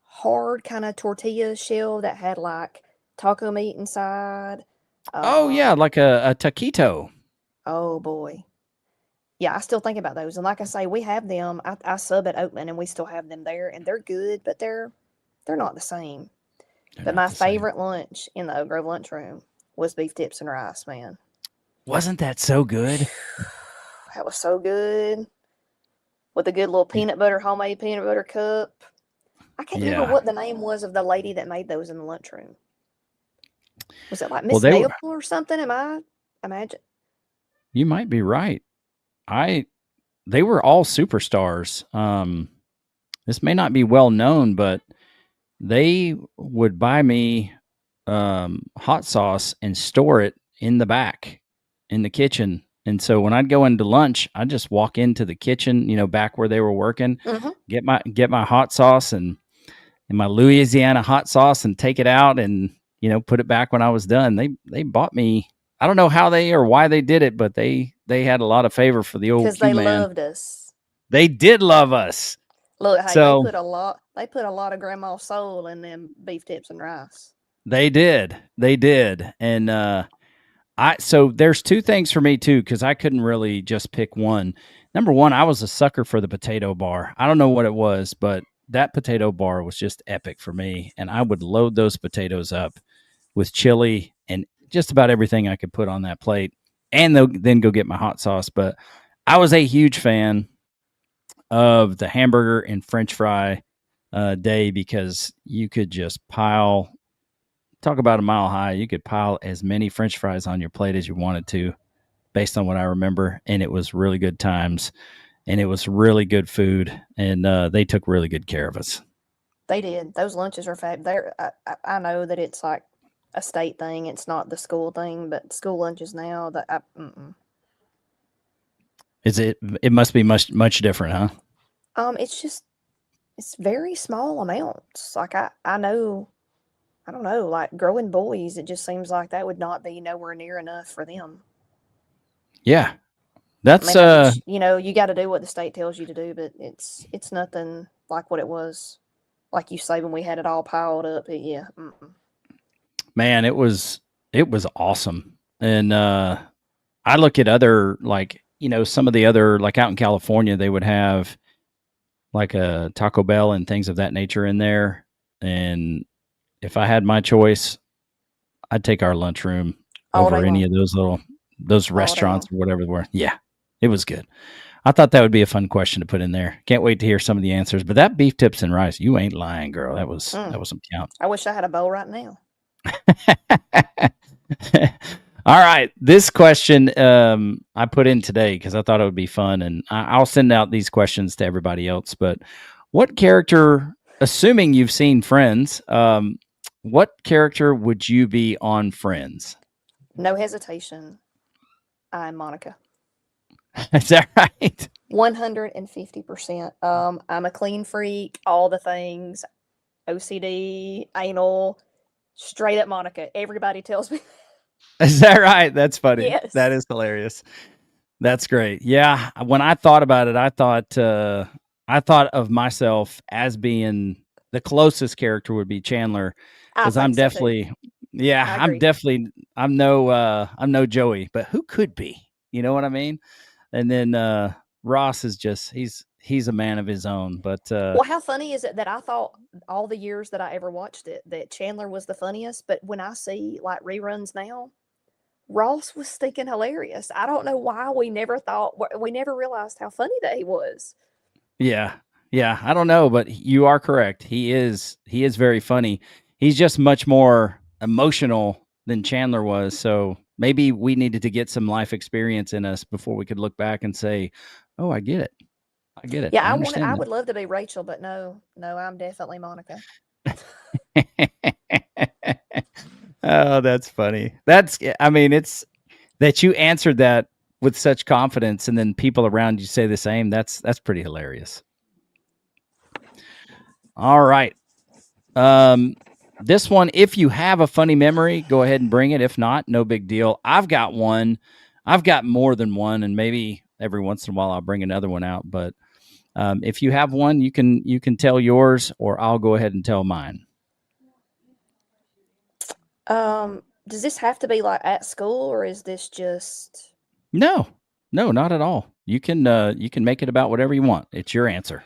hard kind of tortilla shell that had like taco meat inside. Oh yeah, like a taquito. Oh boy. Yeah, I still think about those. And like I say, we have them. I sub at Oakland and we still have them there and they're good, but they're not the same. But my favorite lunch in the Oak Grove lunchroom was beef tips and rice, man. Wasn't that so good? That was so good. With a good little homemade peanut butter cup. I can't remember what the name was of the lady that made those in the lunchroom. Was it like Miss Bell or something? Am I imagine? You might be right. They were all superstars. This may not be well known, but they would buy me hot sauce and store it in the back in the kitchen. And so when I'd go into lunch, I'd just walk into the kitchen, back where they were working, get my hot sauce and my Louisiana hot sauce and take it out and, put it back when I was done. They bought me, I don't know how they or why they did it, but they had a lot of favor for the old Q-man. Because they loved us. They did love us. Look, hey, they put a lot of grandma's soul in them beef tips and rice. They did. And so there's 2 things for me too, because I couldn't really just pick one. Number one, I was a sucker for the potato bar. I don't know what it was, but that potato bar was just epic for me. And I would load those potatoes up with chili and just about everything I could put on that plate and then go get my hot sauce. But I was a huge fan of the hamburger and French fry day because you could just talk about a mile high. You could pile as many French fries on your plate as you wanted to based on what I remember. And it was really good times and it was really good food. And they took really good care of us. They did. Those lunches are fab. I know that it's like a state thing. It's not the school thing, but school lunches now It must be much different, huh? It's very small amounts. Like I know, I don't know, like growing boys, it just seems like that would not be nowhere near enough for them. Yeah. That's you got to do what the state tells you to do, but it's nothing like what it was, like you say, when we had it all piled up. Man, it was awesome. And I look at other, like, some of the other, like out in California, they would have like a Taco Bell and things of that nature in there. And if I had my choice, I'd take our lunchroom over any of those restaurants or whatever they were. Yeah, it was good. I thought that would be a fun question to put in there. Can't wait to hear some of the answers. But that beef tips and rice, you ain't lying, girl. That was some count. I wish I had a bowl right now. All right. This question I put in today because I thought it would be fun. And I'll send out these questions to everybody else. But what character, assuming you've seen Friends, what character would you be on Friends? No hesitation. I'm Monica. Is that right? 150%. I'm a clean freak, all the things, OCD, anal, straight up Monica. Everybody tells me. Is that right? That's funny. Yes. That is hilarious. That's great. Yeah, when I thought about it, I thought of myself as being the closest character would be Chandler, because I'm So definitely, yeah, I agree. I'm no Joey, but who could be? You know what I mean? And then Ross is just he's a man of his own. But well, how funny is it that I thought all the years that I ever watched it that Chandler was the funniest, but when I see like reruns now, Ross was stinking hilarious. I don't know why we never realized how funny that he was. yeah, I don't know, but you are correct. He is very funny. He's just much more emotional than Chandler was. So maybe we needed to get some life experience in us before we could look back and say, "Oh, I get it. I get it. Yeah, I I understand would love to be Rachel, but no, I'm definitely Monica. that." Oh, that's funny. I mean, it's that you answered that with such confidence, and then people around you say the same. That's pretty hilarious. All right. This one, if you have a funny memory, go ahead and bring it. If not, no big deal. I've got one. I've got more than one, and maybe every once in a while I'll bring another one out. But if you have one, you can tell yours, or I'll go ahead and tell mine. Does this have to be like at school, or is this just? No, not at all. You can make it about whatever you want. It's your answer.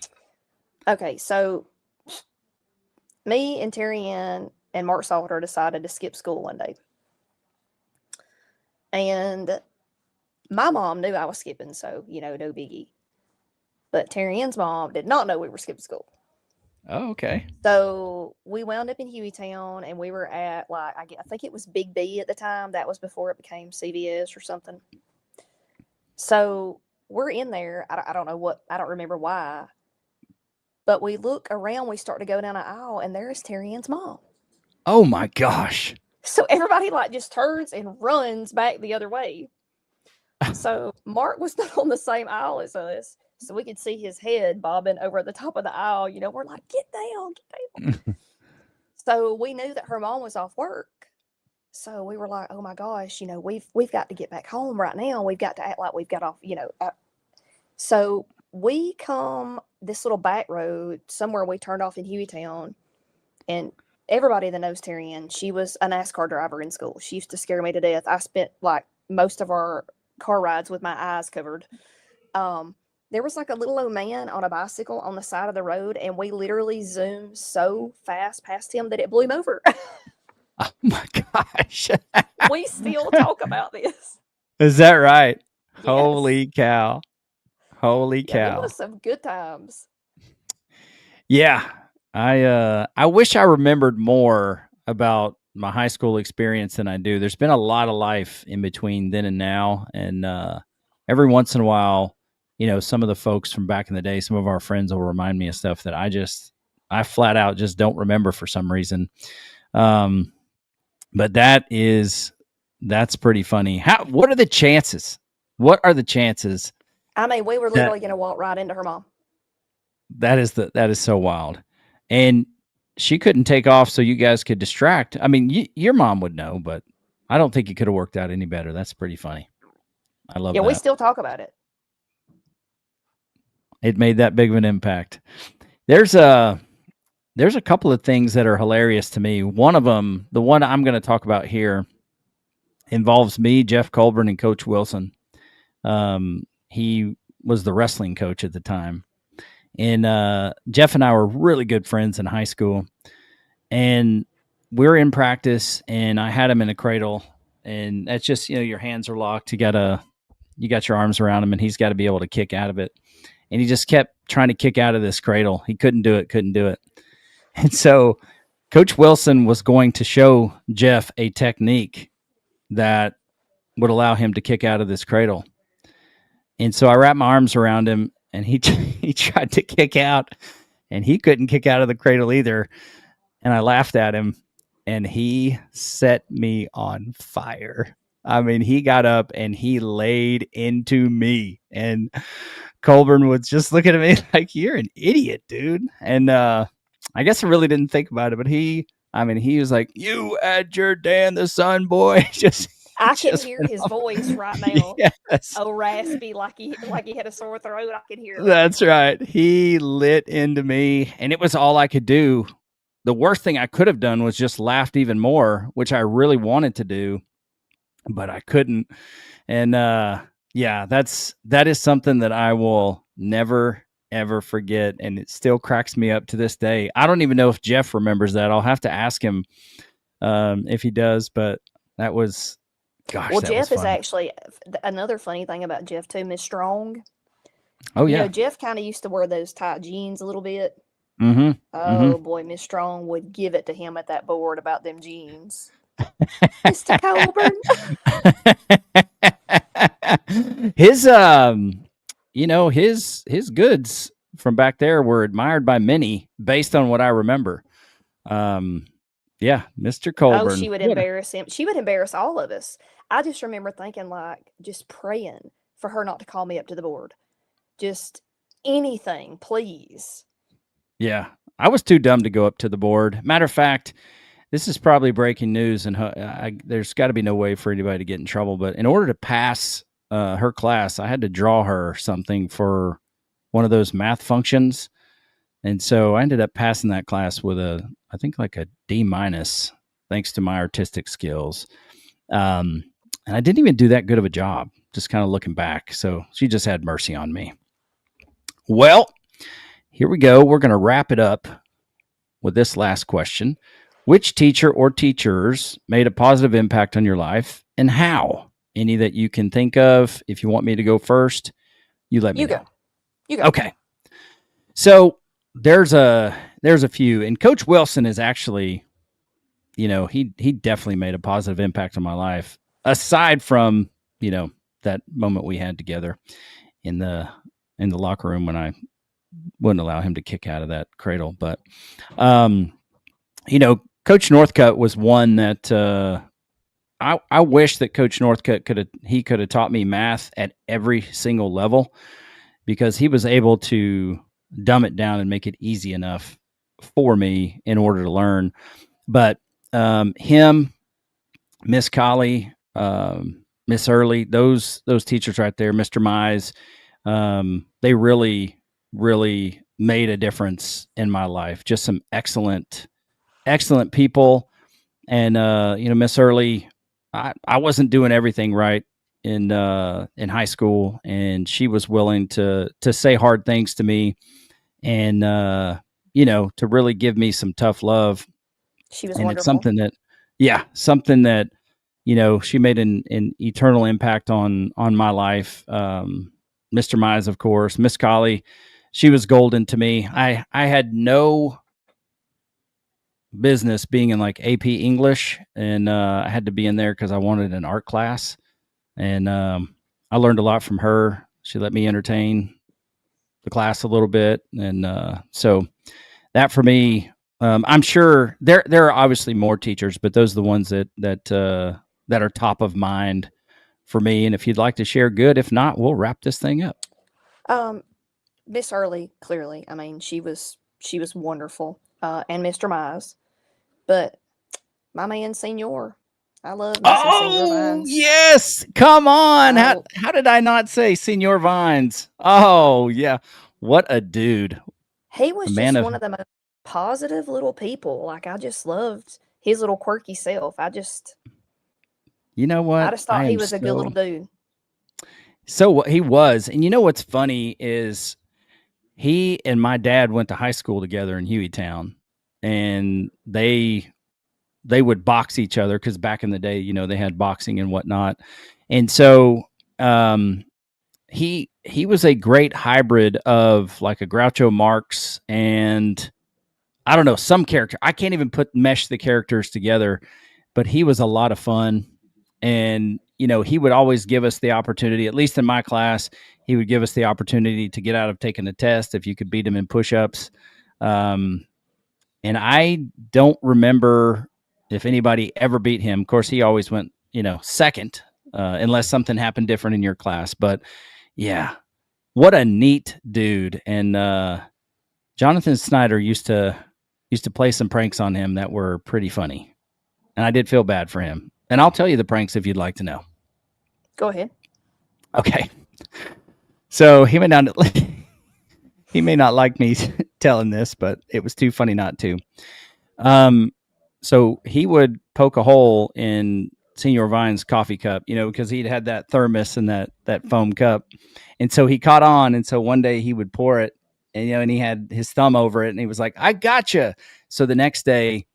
Okay, so me and Terry Ann and Mark Salter decided to skip school one day. And my mom knew I was skipping, so, no biggie. But Terry Ann's mom did not know we were skipping school. Oh, okay. So we wound up in Hueytown, and we were at, like, I think it was Big B at the time. That was before it became CVS or something. So we're in there. I don't know what, I don't remember why. But we look around, we start to go down an aisle, and there is Terry Ann's mom. Oh my gosh. So everybody like just turns and runs back the other way. So Mark was not on the same aisle as us. So we could see his head bobbing over at the top of the aisle. We're like, get down. So we knew that her mom was off work. So we were like, oh my gosh, we've got to get back home right now. We've got to act like we've got off, So we come this little back road somewhere we turned off in Hueytown, and everybody that knows Terry Ann, she was a NASCAR driver in school. She used to scare me to death. I spent like most of our car rides with my eyes covered. There was like a little old man on a bicycle on the side of the road, and we literally zoomed so fast past him that it blew him over. Oh my gosh. We still talk about this. Is that right? Yes. Holy cow. Holy cow. Yeah, it was some good times. Yeah. I wish I remembered more about my high school experience than I do. There's been a lot of life in between then and now. And every once in a while, some of the folks from back in the day, some of our friends will remind me of stuff that I flat out just don't remember for some reason. But that's pretty funny. What are the chances? What are the chances? I mean, we were literally going to walk right into her mom. That is so wild. And she couldn't take off so you guys could distract. I mean, your mom would know, but I don't think it could have worked out any better. That's pretty funny. I love that. Yeah, we still talk about it. It made that big of an impact. There's a couple of things that are hilarious to me. One of them, the one I'm going to talk about here, involves me, Jeff Colburn, and Coach Wilson. He was the wrestling coach at the time. And Jeff and I were really good friends in high school. And we're in practice, and I had him in a cradle. And that's just, your hands are locked. You got your arms around him, and he's got to be able to kick out of it. And he just kept trying to kick out of this cradle. He couldn't do it. And so Coach Wilson was going to show Jeff a technique that would allow him to kick out of this cradle. And so I wrapped my arms around him, and he tried to kick out, and he couldn't kick out of the cradle either. And I laughed at him. and he set me on fire. I mean, he got up and he laid into me, and Colburn was just looking at me like, "You're an idiot, dude." And I guess I really didn't think about it, but he was like, "You had your day in the sun, boy." I can just hear went his off. voice right now. Yes, Oh, raspy, like he had a sore throat. I can hear that. that's right. He lit into me, and it was all I could do. The worst thing I could have done was just laughed even more, which I really wanted to do, but I couldn't. And yeah, that is something that I will never ever forget, and it still cracks me up to this day. I don't even know if Jeff remembers that. I'll have to ask him if he does, but that was, gosh, Well, that was Jeff is fun. actually another funny thing about Jeff too. Miss Strong. Oh yeah. Jeff kind of used to wear those tight jeans a little bit. Mm-hmm. Oh boy, Miss Strong would give it to him at that board about them jeans. Mr. Colburn. His his goods from back there were admired by many based on what I remember. Yeah, Mr. Oh, Colburn. she would embarrass him. She would embarrass all of us. I just remember thinking, like, just praying for her not to call me up to the board. Just anything, please. Yeah, I was too dumb to go up to the board. Matter of fact, this is probably breaking news, and there's got to be no way for anybody to get in trouble. But in order to pass her class, I had to draw her something for one of those math functions, and so I ended up passing that class with I think like a D minus, thanks to my artistic skills. And I didn't even do that good of a job, just kind of looking back. So she just had mercy on me. Well, here we go. We're going to wrap it up with this last question. Which teacher or teachers made a positive impact on your life, and how? Any that you can think of? If you want me to go first, you let me know. You go. Okay. So there's a few, and Coach Wilson is actually, he definitely made a positive impact on my life. Aside from that moment we had together in the locker room when I wouldn't allow him to kick out of that cradle, but Coach Northcutt was one that I wish that Coach Northcutt could have taught me math at every single level, because he was able to dumb it down and make it easy enough for me in order to learn. But him, Miss Collie, Miss Early, those teachers right there, Mr. Mize, they really, really made a difference in my life. Just some excellent people. And Miss Early, I wasn't doing everything right in high school, and she was willing to say hard things to me, and to really give me some tough love. She was and wonderful. It's something that she made an eternal impact on my life. Mr. Mize, of course, Miss Collie, she was golden to me. I had no business being in like AP English, and I had to be in there because I wanted an art class, and I learned a lot from her. She let me entertain the class a little bit, and so that for me, I'm sure there are obviously more teachers, but those are the ones that are top of mind for me. And if you'd like to share, good. If not, we'll wrap this thing up. Miss Early, clearly, I mean, she was wonderful, and Mr. Mize. But my man, Senior, I love me some Senior Vines. Yes, come on. How did I not say Senior Vines? Oh yeah, what a dude. He was just one of the most positive little people. Like, I just loved his little quirky self. You know what? I just thought he was a good little dude. So he was. And you know what's funny is he and my dad went to high school together in Hueytown, and they would box each other, because back in the day, they had boxing and whatnot. And so he was a great hybrid of like a Groucho Marx and, I don't know, some character. I can't even mesh the characters together, but he was a lot of fun. And, he would always give us the opportunity, at least in my class, he would give us the opportunity to get out of taking a test if you could beat him in push-ups. And I don't remember if anybody ever beat him. Of course, he always went, second, unless something happened different in your class. But yeah, what a neat dude. And Jonathan Snyder used to play some pranks on him that were pretty funny. And I did feel bad for him. And I'll tell you the pranks if you'd like to know. Go ahead. Okay. So he may not like me telling this, but it was too funny not to. So he would poke a hole in Senior Vine's coffee cup, because he'd had that thermos and that foam cup. And so he caught on. And so one day he would pour it and, and he had his thumb over it and he was like, I gotcha. So the next day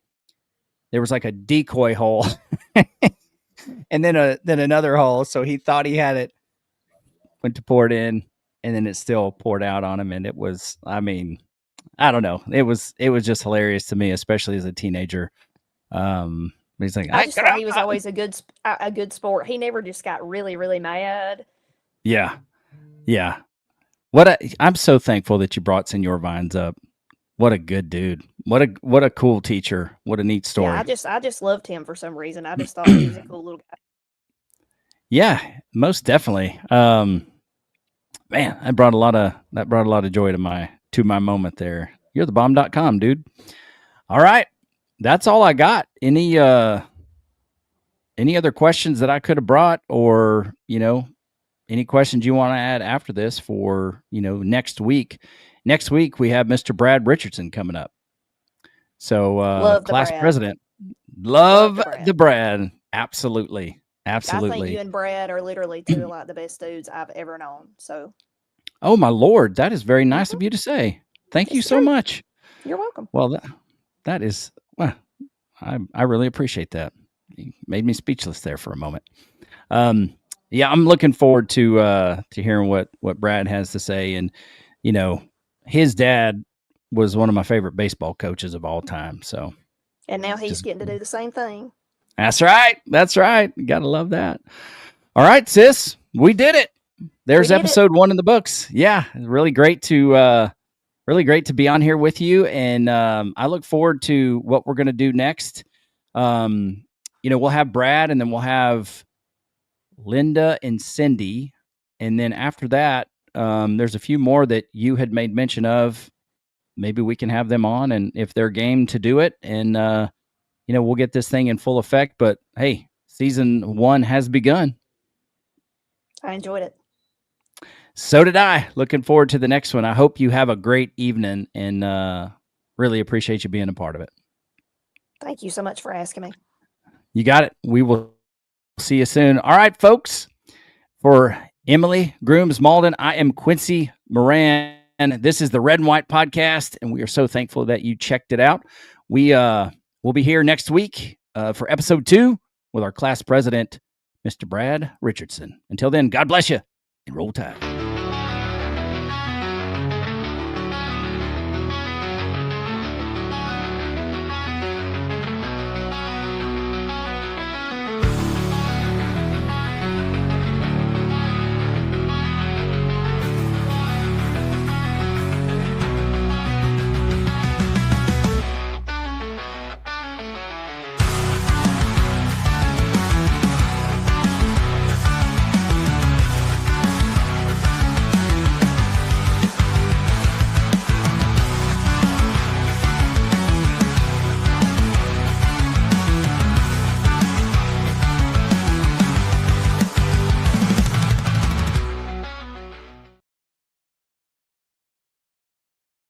there was like a decoy hole and then another hole. So he thought he had it, went to pour it in, and then it still poured out on him. And it was, I don't know. It was just hilarious to me, especially as a teenager. He's like, I just thought he was always a good sport. He never just got really, really mad. Yeah. I'm so thankful that you brought Senor Vines up. What a good dude. What a cool teacher. What a neat story. Yeah, I just loved him for some reason. I just thought he was a cool little guy. Yeah, most definitely. Man, that brought a lot of joy to my moment there. You're the bomb.com, dude. All right. That's all I got. Any other questions that I could have brought, or, any questions you want to add after this for, next week? Next week we have Mr. Brad Richardson coming up. So class president. Love the Brad. Absolutely. I think you and Brad are literally two of like the best dudes I've ever known. So. Oh my Lord, that is very nice of you to say. Thank you so much. You're welcome. Well, that is, well, I really appreciate that. You made me speechless there for a moment. Yeah, I'm looking forward to hearing what Brad has to say. And, his dad was one of my favorite baseball coaches of all time. So. And now he's getting to do the same thing. That's right. You got to love that. All right, sis, we did it. There's episode 1 in the books. Yeah, really great to be on here with you. And I look forward to what we're going to do next. We'll have Brad, and then we'll have Linda and Cindy. And then after that, there's a few more that you had made mention of. Maybe we can have them on, and if they're game to do it, and we'll get this thing in full effect. But hey, season 1 has begun. I enjoyed it. So did I. Looking forward to the next one. I hope you have a great evening, and really appreciate you being a part of it. Thank you so much for asking me. You got it. We will see you soon. All right, folks. For Emili, Grooms, Maulding, I am Quincy, Moran. This is the Red and White Podcast, and we are so thankful that you checked it out. We will be here next week for episode 2 with our class president, Mr. Brad Richardson. Until then, God bless you and roll tide.